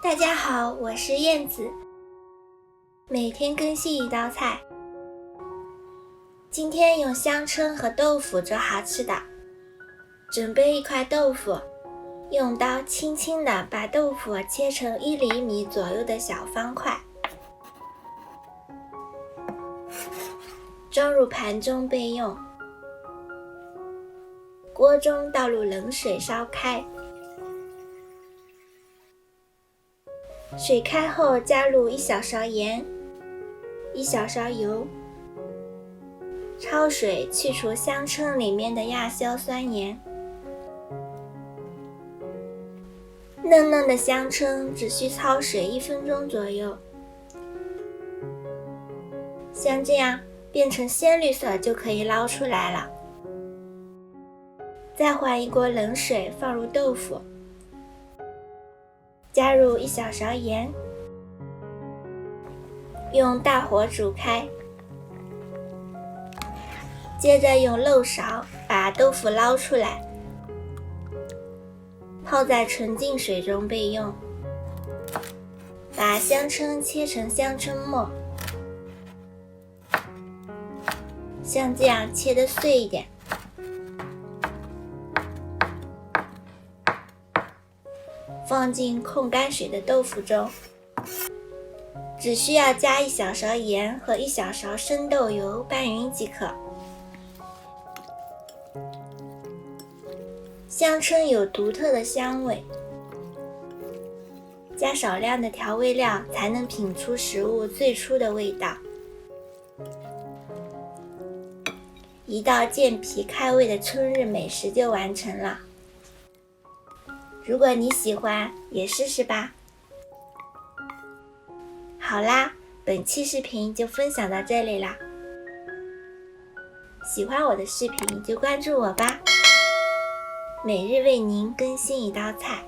大家好，我是燕子，每天更新一道菜。今天用香椿和豆腐做好吃的。准备一块豆腐，用刀轻轻地把豆腐切成1厘米左右的小方块，装入盘中备用。锅中倒入冷水烧开，水开后加入1小勺盐、1小勺油，焯水去除香椿里面的亚硝酸盐。嫩嫩的香椿只需焯水1分钟左右，像这样变成鲜绿色就可以捞出来了。再换一锅冷水，放入豆腐，加入1小勺盐，用大火煮开。接着用漏勺把豆腐捞出来，泡在纯净水中备用。把香椿切成香椿末，像这样切得碎一点。放进控干水的豆腐中，只需要加1小勺盐和1小勺生豆油拌匀即可。香椿有独特的香味，加少量的调味料才能品出食物最初的味道。一道健脾开胃的春日美食就完成了。如果你喜欢，也试试吧。好啦，本期视频就分享到这里啦。喜欢我的视频就关注我吧，每日为您更新一道菜。